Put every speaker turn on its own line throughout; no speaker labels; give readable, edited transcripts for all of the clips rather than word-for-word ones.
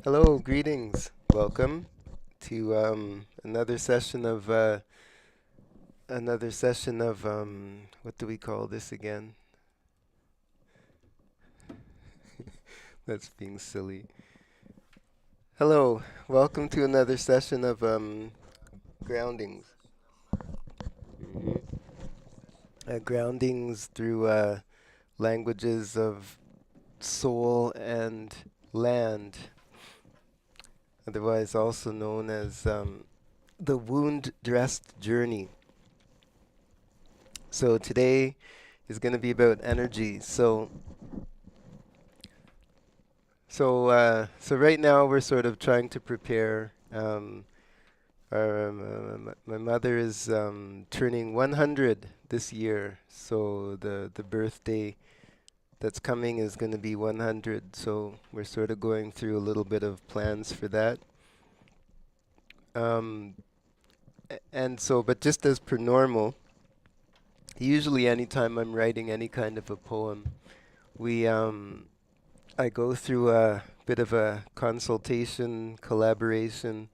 Hello, greetings. Welcome to another session of what do we call this again? That's being silly. Hello, welcome to another session of groundings. hmm Groundings through languages of soul and land, otherwise also known as the wound-dressed journey. So today is going to be about energy. So right now we're sort of trying to prepare. My mother is turning 100 this year, so the birthday that's coming is going to be 100. So we're sort of going through a little bit of plans for that. Um, and so, but just as per normal, usually anytime I'm writing any kind of a poem, we I go through a bit of a consultation, collaboration.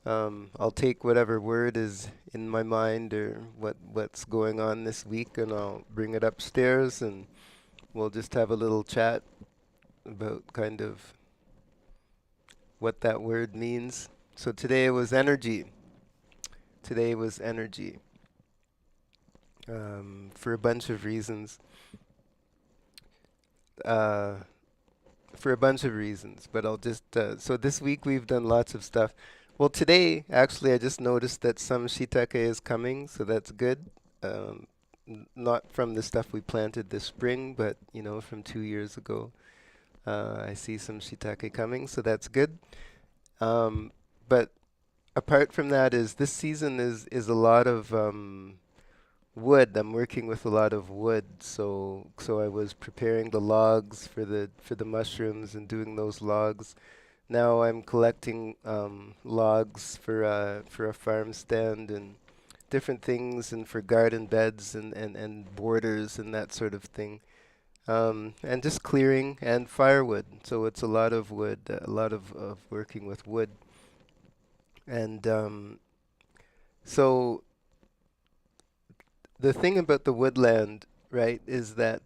I'll take whatever word is in my mind or what's going on this week, and I'll bring it upstairs, and we'll just have a little chat about kind of what that word means. So today was energy. Today was energy for a bunch of reasons. Uh, for a bunch of reasons, but I'll just so this week we've done lots of stuff. Well, today actually I just noticed that some shiitake is coming, so that's good. Not from the stuff we planted this spring, but from 2 years ago. I see some shiitake coming, so that's good. But apart from that, is this season is a lot of wood. I'm working with a lot of wood, so I was preparing the logs for the mushrooms and doing those logs. Now I'm collecting logs for a farm stand and different things, and for garden beds and borders and that sort of thing. And just clearing and firewood. So it's a lot of wood, a lot of working with wood. And so the thing about the woodland, right, is that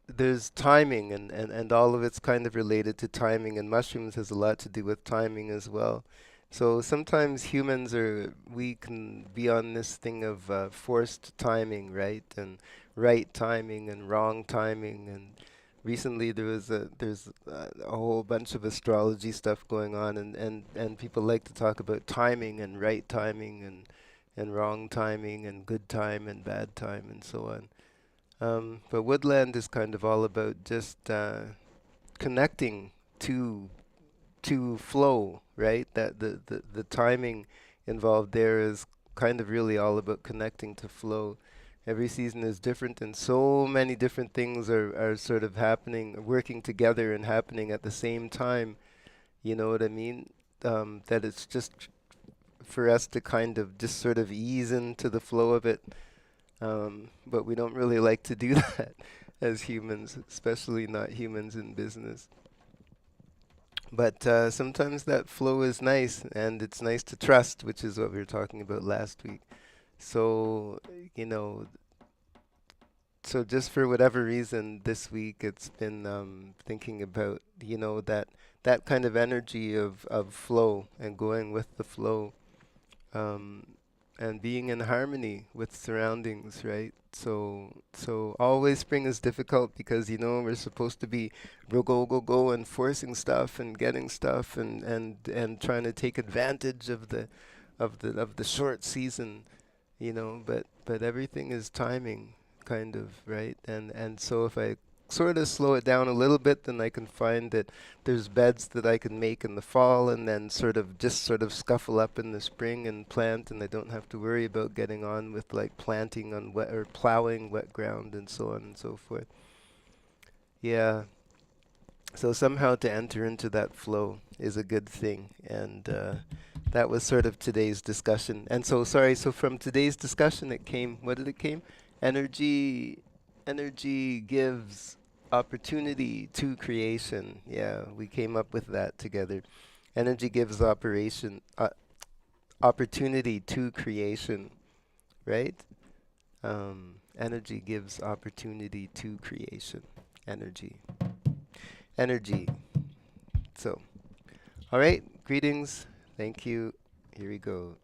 there's timing, and all of it's kind of related to timing, and mushrooms has a lot to do with timing as well. So sometimes we can be on this thing of forced timing, right? And right timing and wrong timing. And recently there's a whole bunch of astrology stuff going on, and people like to talk about timing and right timing and wrong timing and good time and bad time and so on. But woodland is kind of all about just connecting to flow, right? That the timing involved there is kind of really all about connecting to flow. Every season is different, and so many different things are sort of happening, working together and happening at the same time. You know what I mean? That it's just for us to kind of just sort of ease into the flow of it, but we don't really like to do that as humans, especially not humans in business. But sometimes that flow is nice, and it's nice to trust, which is what we were talking about last week. So, you know, so just for whatever reason this week, it's been thinking about, that kind of energy of flow and going with the flow, um, and being in harmony with surroundings, right? So always spring is difficult because we're supposed to be go go go and forcing stuff and getting stuff and trying to take advantage of the short season, but everything is timing, kind of, right? And so if I sort of slow it down a little bit, then I can find that there's beds that I can make in the fall and then sort of scuffle up in the spring and plant, and I don't have to worry about getting on with like planting on wet or plowing wet ground and so on and so forth. Yeah. So somehow to enter into that flow is a good thing, and that was sort of today's discussion. And so sorry, so from today's discussion it came, what did it came? Energy, energy gives opportunity to creation. Yeah, we came up with that together. Energy gives opportunity to creation, right? Energy gives opportunity to creation. Energy. Energy. So, all right. Greetings. Thank you. Here we go.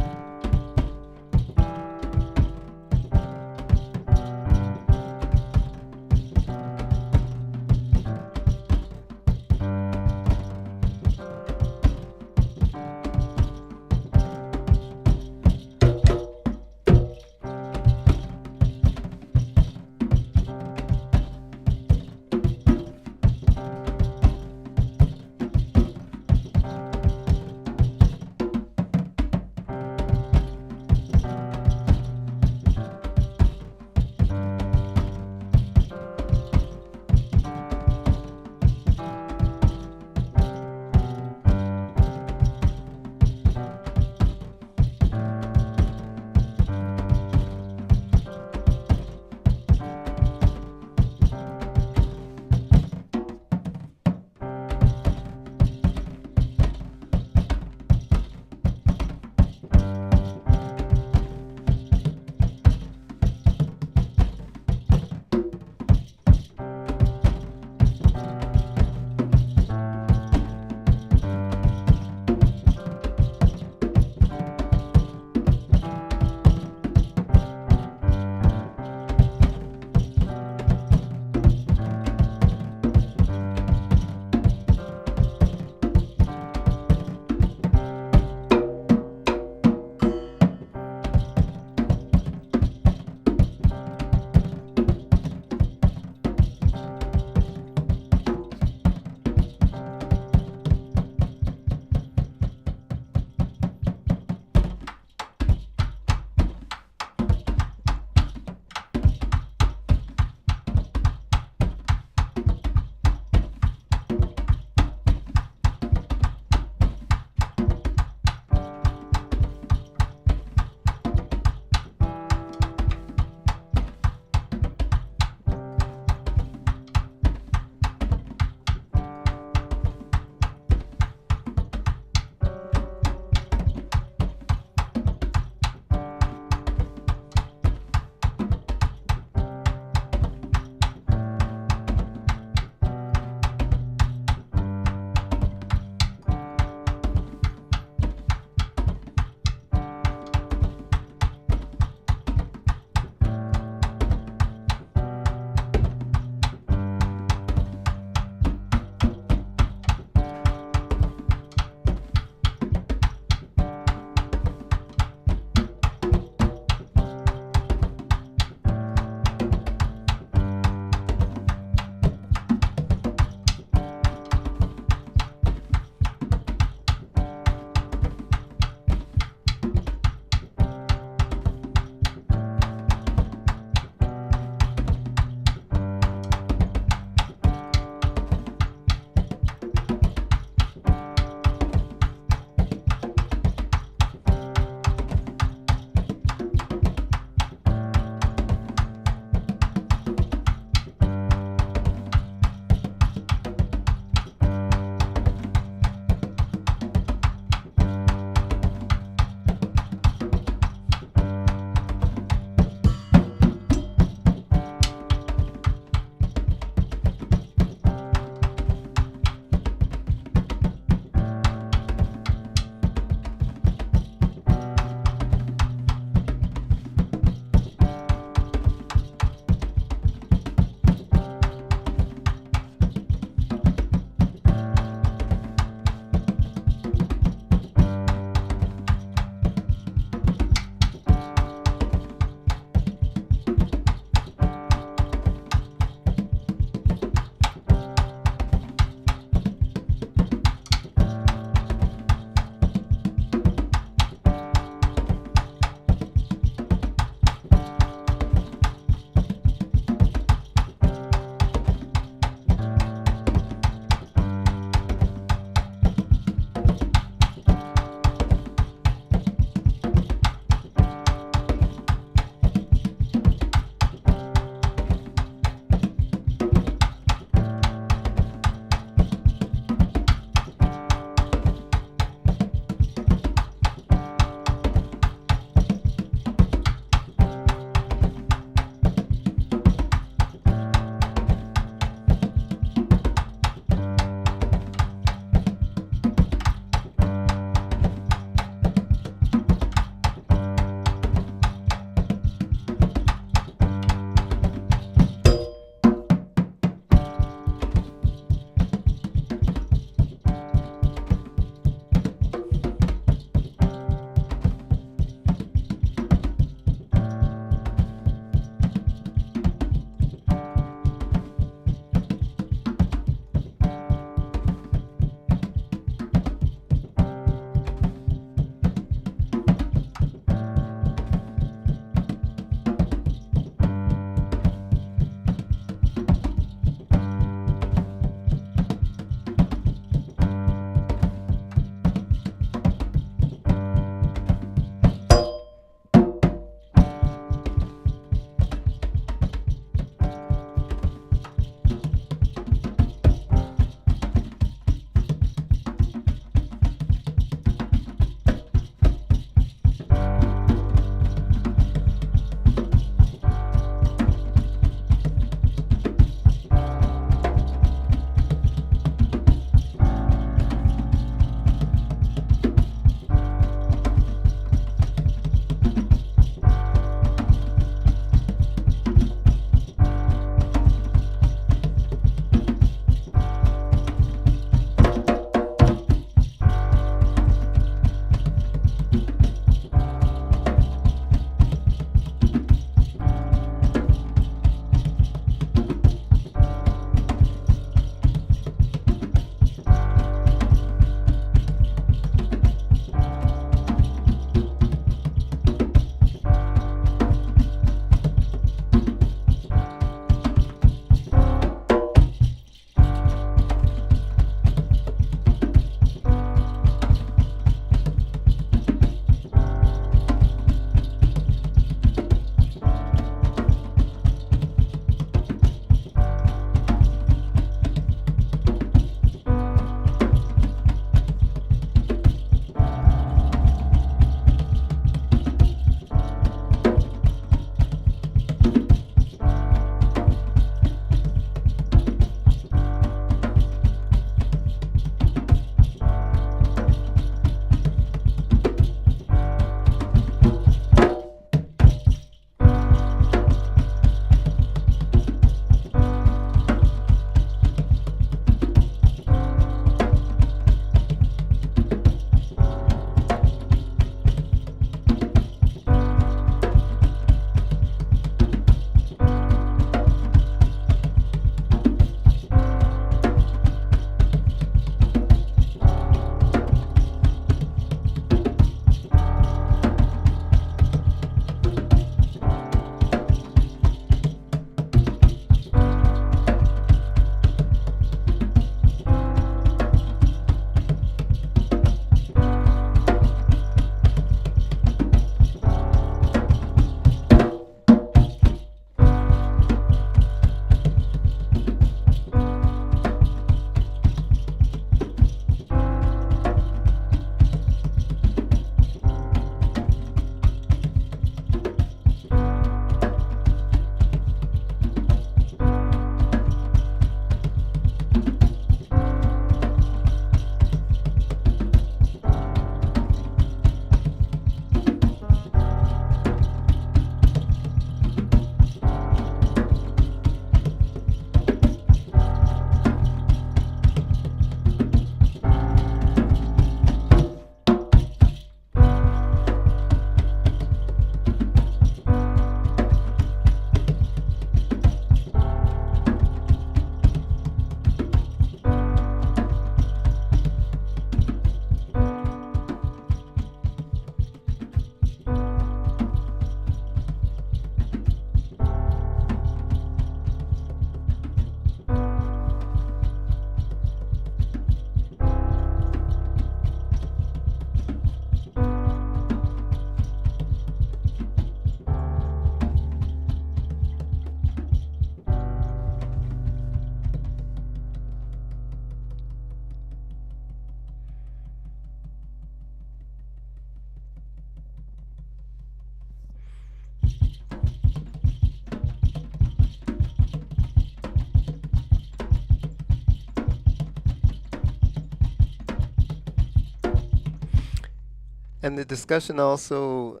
And the discussion also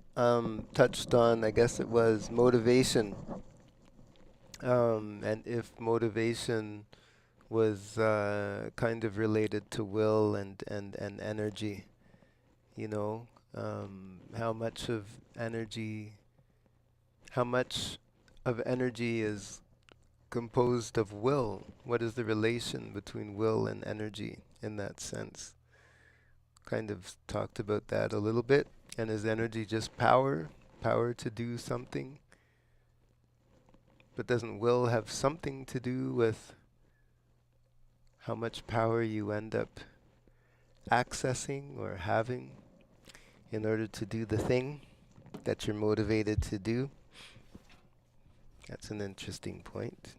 touched on, I guess it was motivation, and if motivation was kind of related to will and energy, you know, how much of energy, how much of energy is composed of will? What is the relation between will and energy in that sense? Kind of talked about that a little bit. And is energy just power? Power to do something? But doesn't will have something to do with how much power you end up accessing or having in order to do the thing that you're motivated to do? That's an interesting point.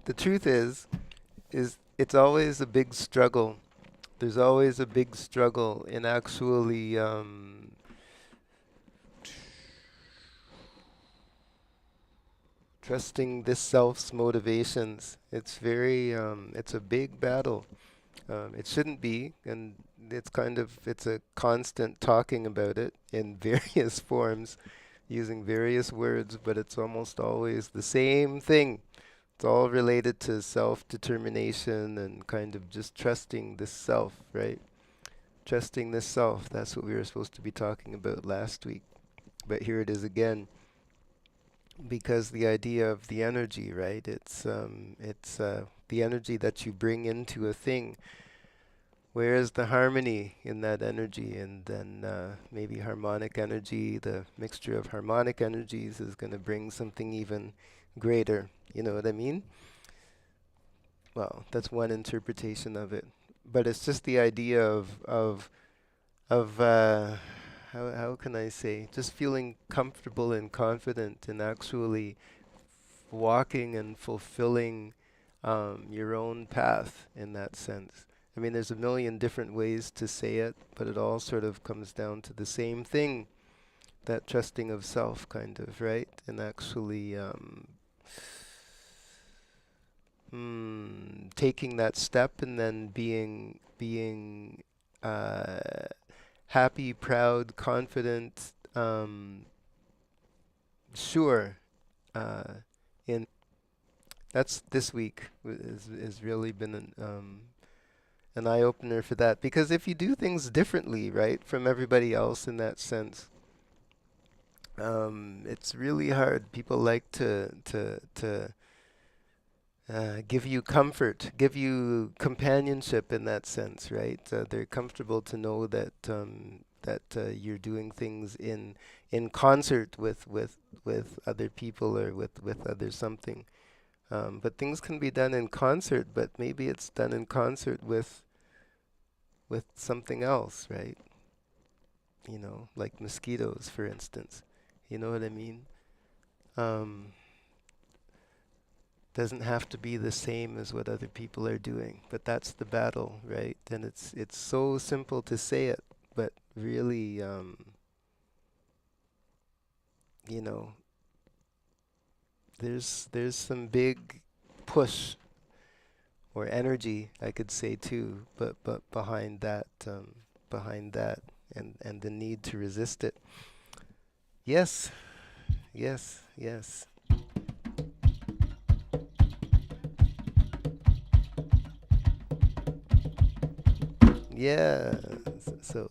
the truth is it's always a big struggle. There's always a big struggle in actually trusting this self's motivations. It's very, it's a big battle. It shouldn't be, and it's a constant talking about it in various forms, using various words, but it's almost always the same thing. It's all related to self-determination and kind of just trusting this self, right? Trusting this self. That's what we were supposed to be talking about last week. But here it is again, because the idea of the energy, right? It's the energy that you bring into a thing. Where is the harmony in that energy? And then maybe harmonic energy, the mixture of harmonic energies is going to bring something even greater. You know what I mean? Well, that's one interpretation of it. But it's just the idea of how can I say, just feeling comfortable and confident and actually walking and fulfilling your own path in that sense. I mean, there's a million different ways to say it, but it all sort of comes down to the same thing, that trusting of self, kind of, right? And actually taking that step and then being happy, proud, confident, sure. In That's this week is really been an eye opener for that, because if you do things differently, right, from everybody else in that sense, it's really hard. People like to give you comfort, give you companionship in that sense, right? They're comfortable to know that you're doing things in concert with other people or with other something. But things can be done in concert, but maybe it's done in concert with something else, right? You know, like mosquitoes, for instance. You know what I mean? Um, doesn't have to be the same as what other people are doing, but that's the battle, right? And it's so simple to say it, but really, you know, there's some big push or energy, I could say too, but behind that, and the need to resist it. Yes, yes, yes. Yeah. So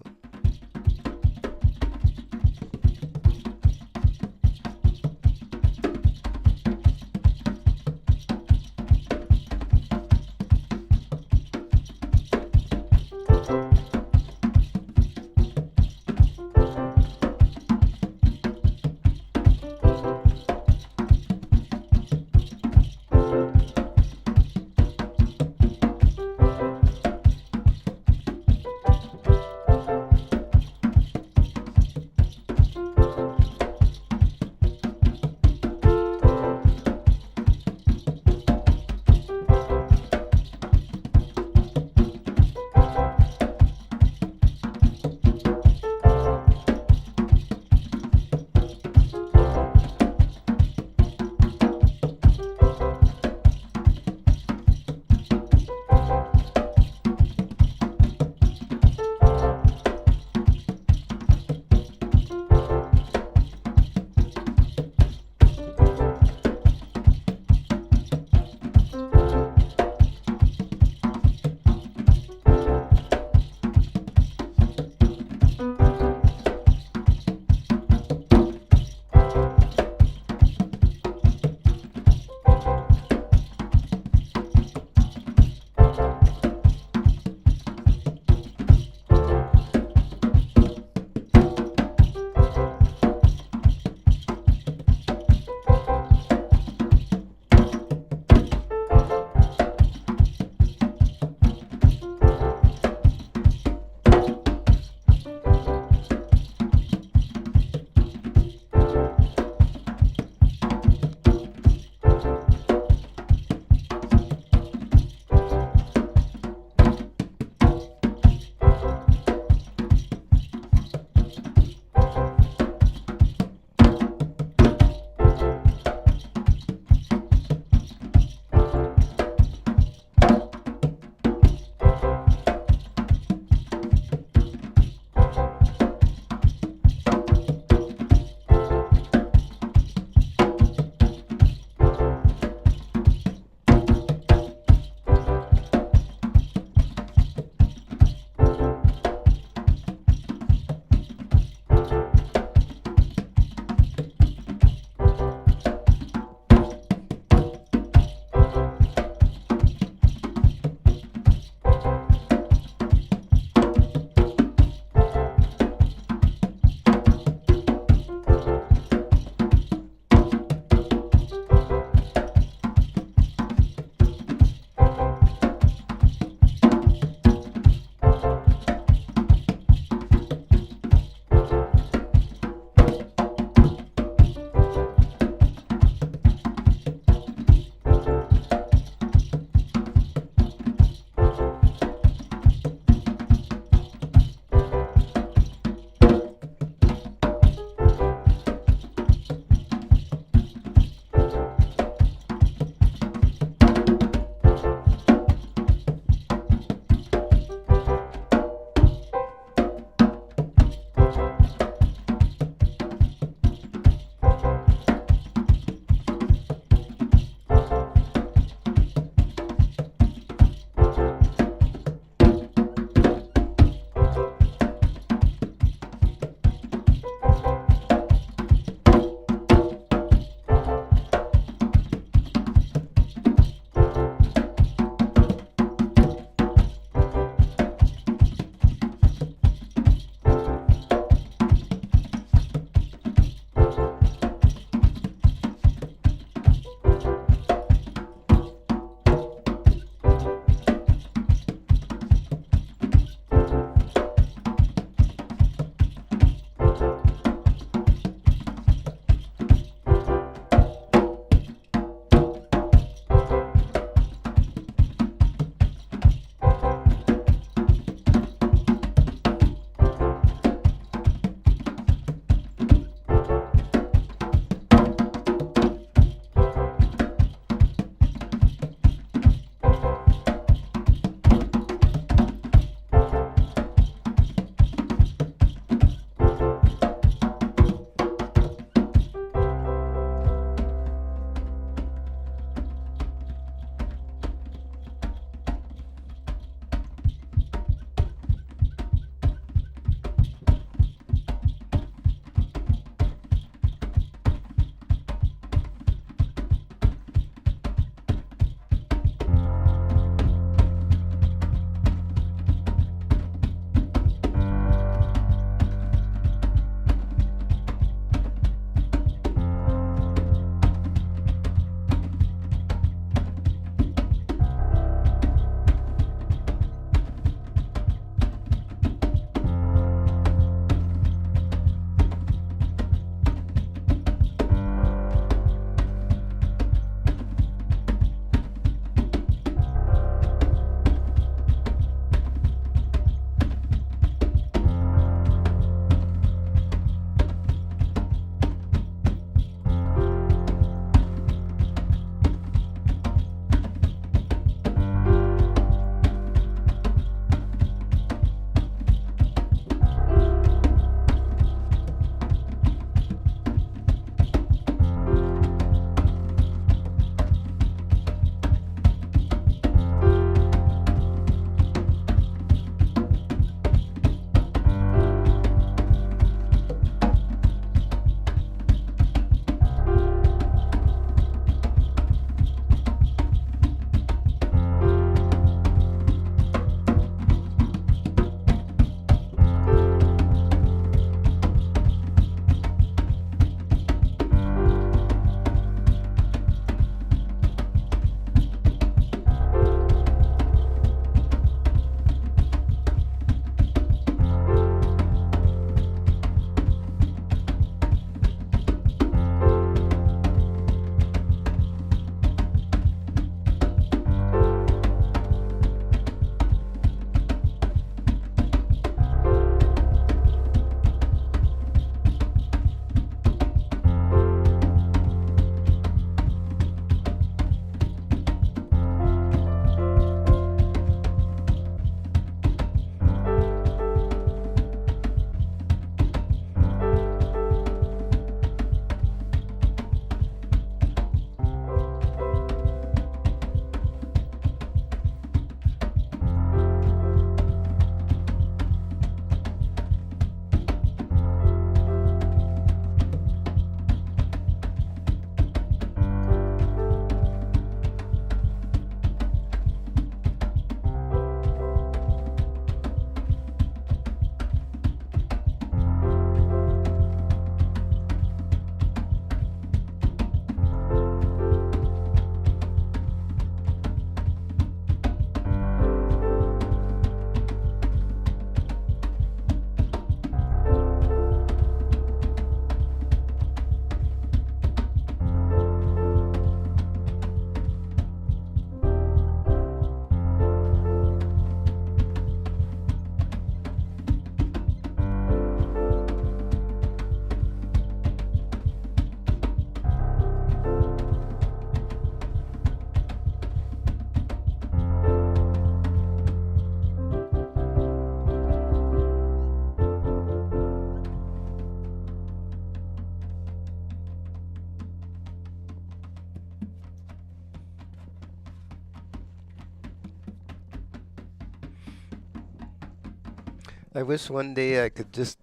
I wish one day I could just,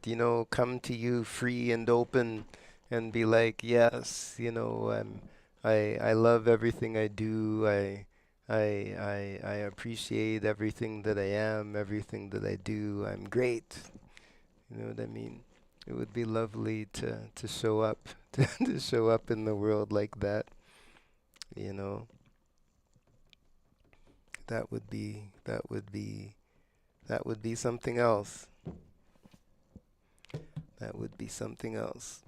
come to you free and open and be like, yes, I love everything I do. I appreciate everything that I am, everything that I do. I'm great. You know what I mean? It would be lovely to show up to show up in the world like that, you know. That would be something else. That would be something else.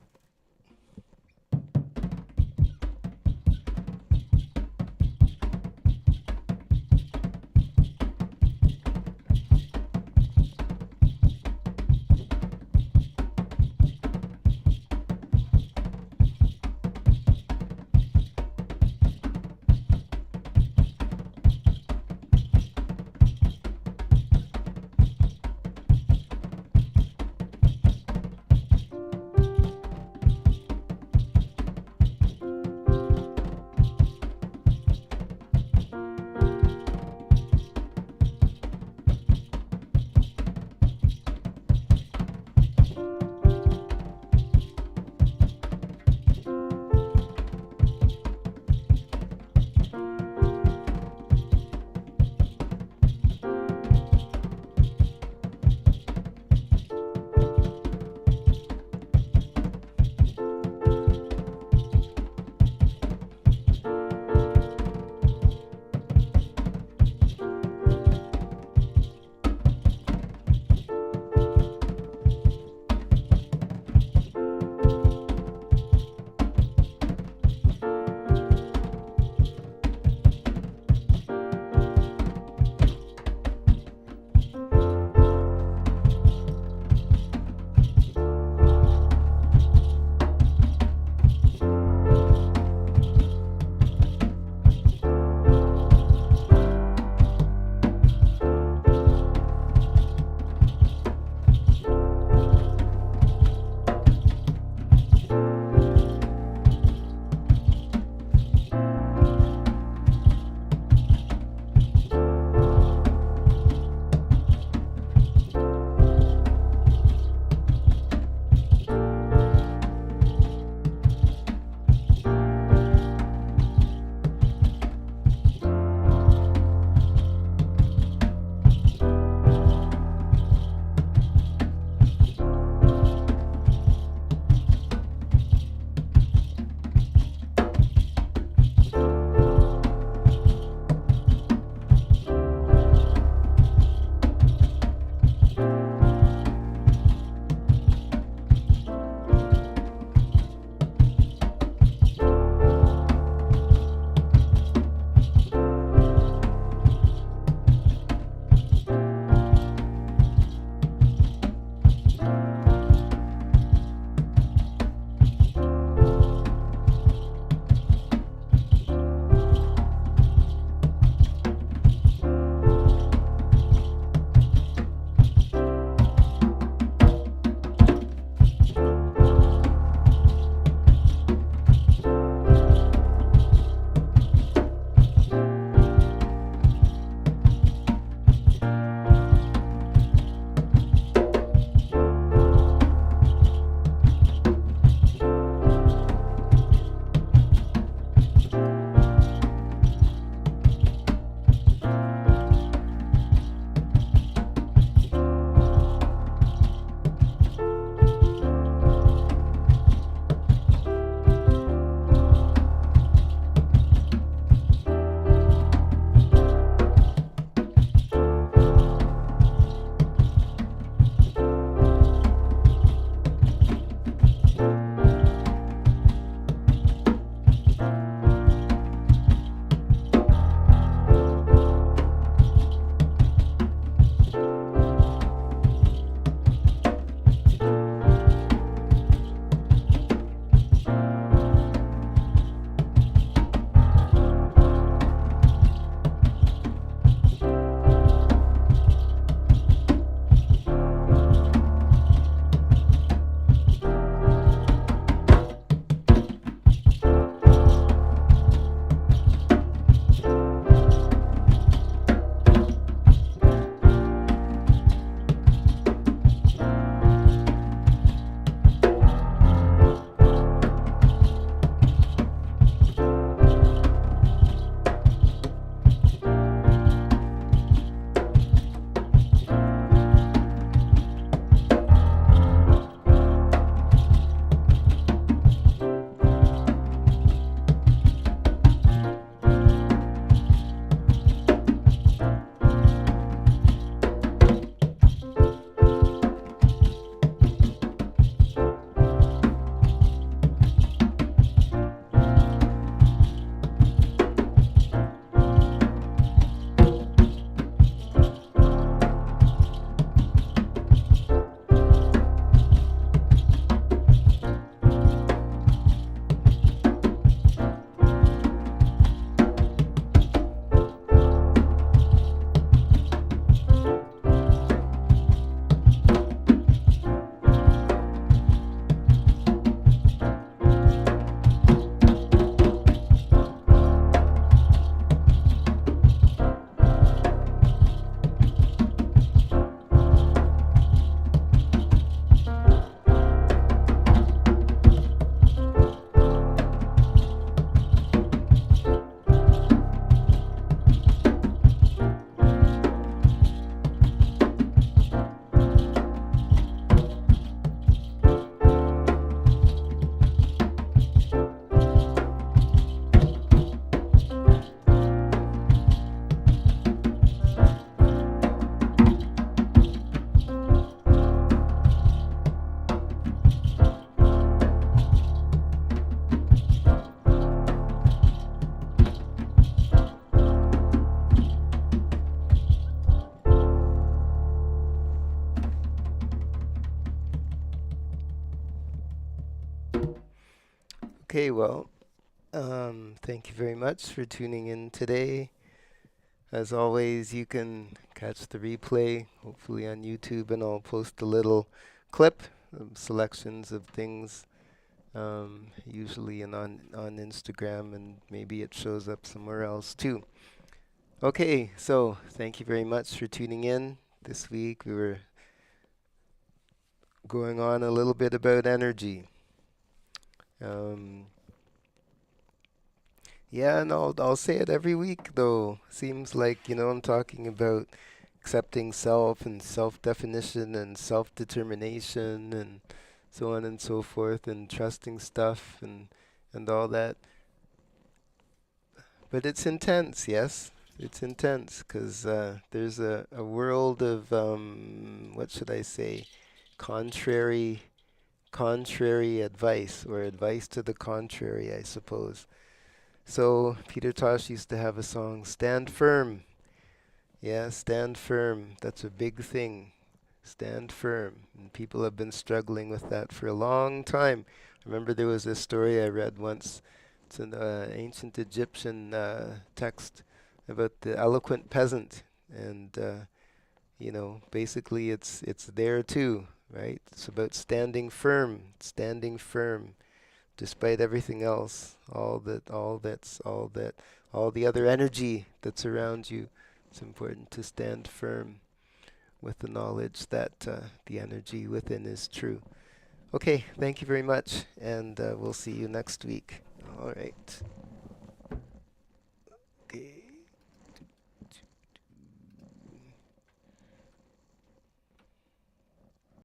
Okay, well, thank you very much for tuning in today. As always, you can catch the replay, hopefully on YouTube, and I'll post a little clip of selections of things, usually on Instagram, and maybe it shows up somewhere else too. Okay, so thank you very much for tuning in. This week we were going on a little bit about energy. Um, yeah, and I'll say it every week though. Seems like, I'm talking about accepting self and self-definition and self-determination and so on and so forth and trusting stuff and all that. But it's intense, yes. It's intense because there's a world of what should I say, contrary contrary advice or advice to the contrary, I suppose. So Peter Tosh used to have a song, "Stand Firm." Yeah, stand firm. That's a big thing. Stand firm. And people have been struggling with that for a long time. I remember there was this story I read once. It's an ancient Egyptian text about the eloquent peasant, and basically it's there too, right? It's about standing firm, despite everything else, all the other energy that's around you. It's important to stand firm with the knowledge that the energy within is true. Okay, thank you very much, and we'll see you next week. All right.